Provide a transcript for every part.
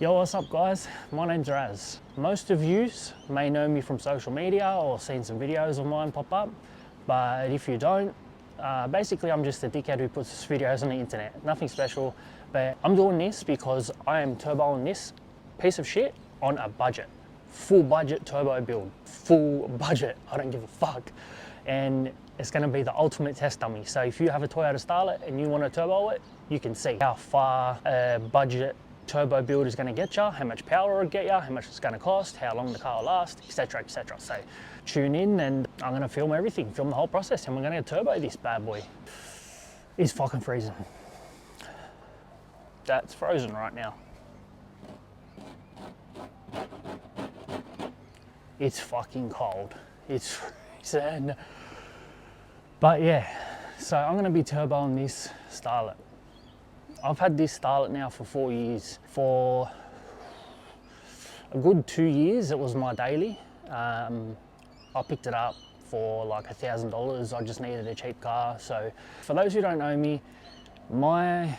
Yo, what's up guys? My name's Raz. Most of you may know me from social media or seen some videos of mine pop up, but if you don't, basically I'm just a dickhead who puts videos on the internet. Nothing special, but I'm doing this because I am turboing this piece of shit on a budget. Full budget turbo build. Full budget, I don't give a fuck. And it's gonna be the ultimate test dummy. So if you have a Toyota Starlet and you wanna turbo it, you can see how far a budget turbo build is going to get you, how much power it'll get you, how much it's going to cost, how long the car will last, etc, etc. So tune in and I'm going to film everything, film the whole process, and we're going to turbo this bad boy. It's fucking freezing. That's frozen right now. It's fucking cold. It's freezing. But yeah, so I'm going to be turboing this Starlet. I've had this Starlet now for 4 years. For a good 2 years, it was my daily. I picked it up for like $1,000. I just needed a cheap car. So for those who don't know me, my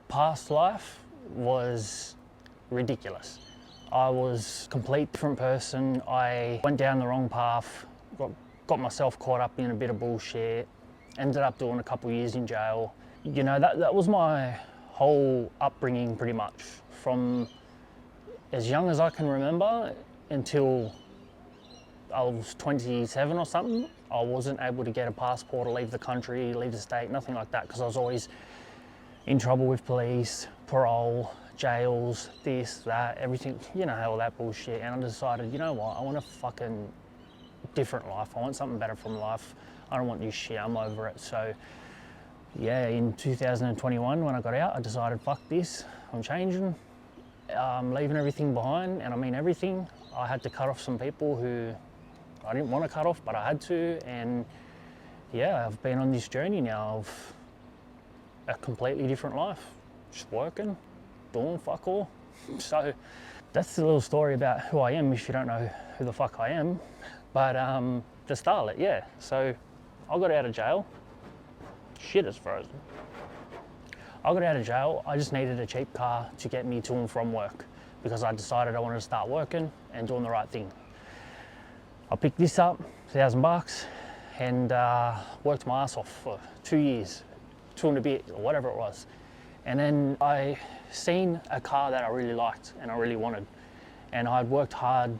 past life was ridiculous. I was a complete different person. I went down the wrong path, got myself caught up in a bit of bullshit, ended up doing a couple of years in jail. You know, that was my whole upbringing pretty much. From as young as I can remember until I was 27 or something, I wasn't able to get a passport or leave the country, leave the state, nothing like that, because I was always in trouble with police, parole, jails, this, that, everything, you know, all that bullshit. And I decided, you know what, I want a fucking different life. I want something better from life. I don't want this shit, I'm over it. So yeah, in 2021 when I got out, I decided, fuck this, I'm changing. I'm leaving everything behind, and I mean everything. I had to cut off some people who I didn't want to cut off, but I had to. And yeah, I've been on this journey now of a completely different life. Just working, doing fuck all. So that's a little story about who I am if you don't know who the fuck I am. But the Starlet, yeah. So I got out of jail. Shit is frozen. I got out of jail. I just needed a cheap car to get me to and from work because I decided I wanted to start working and doing the right thing. I picked this up, $1,000, and worked my ass off for 2 years, 2 and a bit, or whatever it was. And then I seen a car that I really liked and I really wanted. And I'd worked hard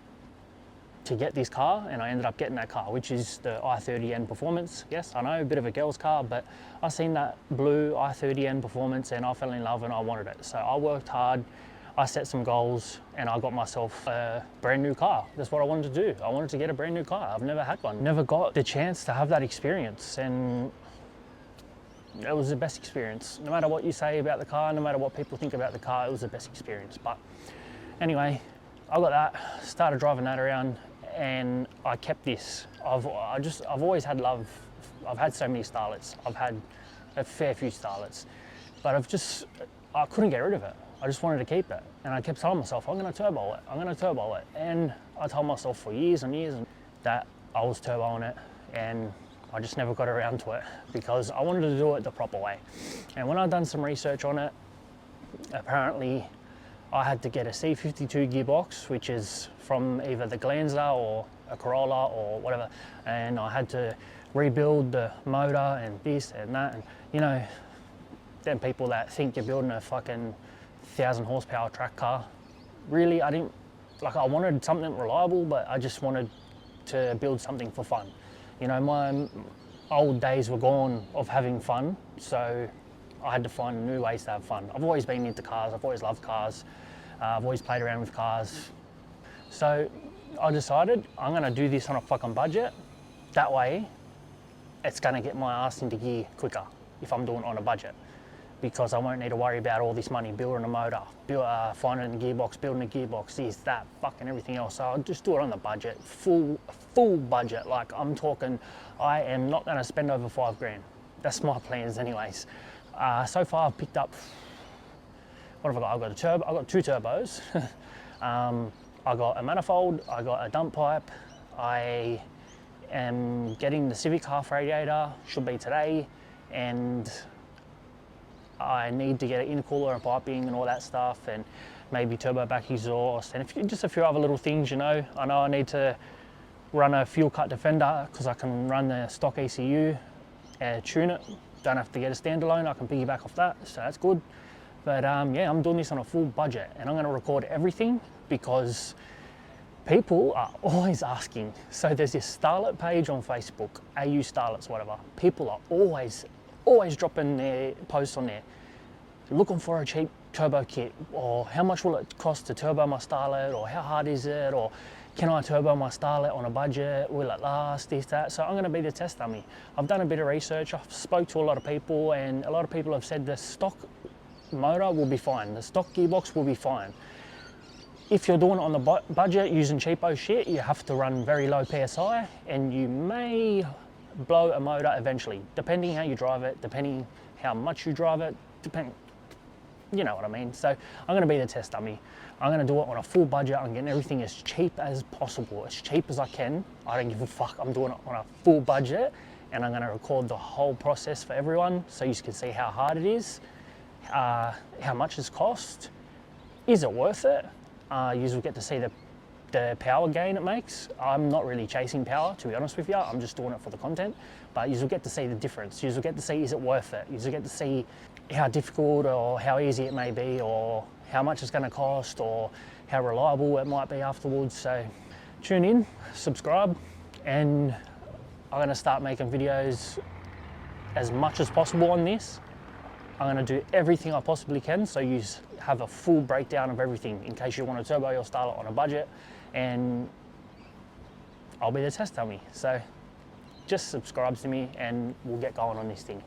to get this car, and I ended up getting that car, which is the i30N Performance. Yes, I know, a bit of a girl's car, but I seen that blue i30N Performance and I fell in love and I wanted it. So I worked hard, I set some goals, and I got myself a brand new car. That's what I wanted to do. I wanted to get a brand new car. I've never had one. Never got the chance to have that experience, and it was the best experience. No matter what you say about the car, no matter what people think about the car, it was the best experience. But anyway, I got that, started driving that around, and I kept this. I've always had love. I've had so many Starlets. I've had a fair few Starlets, but I couldn't get rid of it. I just wanted to keep it. And I kept telling myself, I'm gonna turbo it, I'm gonna turbo it. And I told myself for years and years that I was turboing it, and I just never got around to it because I wanted to do it the proper way. And when I'd done some research on it, apparently I had to get a C52 gearbox, which is from either the Glanza or a Corolla or whatever, and I had to rebuild the motor and this and that. And you know, them people that think you're building a fucking 1,000 horsepower track car, really, I wanted something reliable, but I just wanted to build something for fun. You know, my old days were gone of having fun, so I had to find new ways to have fun. I've always been into cars, I've always loved cars, I've always played around with cars. So I decided I'm gonna do this on a fucking budget. That way, it's gonna get my ass into gear quicker if I'm doing it on a budget, because I won't need to worry about all this money building a motor, finding a gearbox, building a gearbox, this, that, fucking everything else. So I'll just do it on the budget, full budget. Like I'm talking, I am not gonna spend over 5 grand. That's my plans anyways. So far I've picked up, what have I got? I've got 2 turbos. I got a manifold, I got a dump pipe, I am getting the Civic half radiator, should be today, and I need to get an intercooler and piping and all that stuff, and maybe turbo back exhaust, and just a few other little things, you know. I know I need to run a fuel cut defender because I can run the stock ECU and tune it. Don't have to get a standalone, I can piggyback off that, so that's good. But yeah, I'm doing this on a full budget, and I'm going to record everything because people are always asking. So there's this Starlet page on Facebook, AU Starlets, whatever. People are always dropping their posts on there, looking for a cheap turbo kit, or how much will it cost to turbo my Starlet, or how hard is it, or can I turbo my Starlet on a budget, will it last, this, that. So I'm going to be the test dummy. I've done a bit of research, I've spoke to a lot of people, and a lot of people have said the stock motor will be fine, the stock gearbox will be fine. If you're doing it on the budget using cheapo shit, you have to run very low PSI, and you may blow a motor eventually, depending how you drive it, depending how much you drive it, you know what I mean. So I'm going to be the test dummy. I'm going to do it on a full budget. I'm getting everything as cheap as possible, as cheap as I can. I don't give a fuck. I'm doing it on a full budget, and I'm going to record the whole process for everyone so you can see how hard it is, how much it's cost, is it worth it. You will get to see the power gain it makes. I'm not really chasing power, to be honest with you. I'm just doing it for the content, but you will get to see the difference. You will get to see, is it worth it? You will get to see how difficult or how easy it may be, or how much it's going to cost, or how reliable it might be afterwards. So tune in, subscribe, and I'm going to start making videos as much as possible on this. I'm going to do everything I possibly can so you have a full breakdown of everything in case you want to turbo your Starlet on a budget, and I'll be the test dummy. So just subscribe to me and we'll get going on this thing.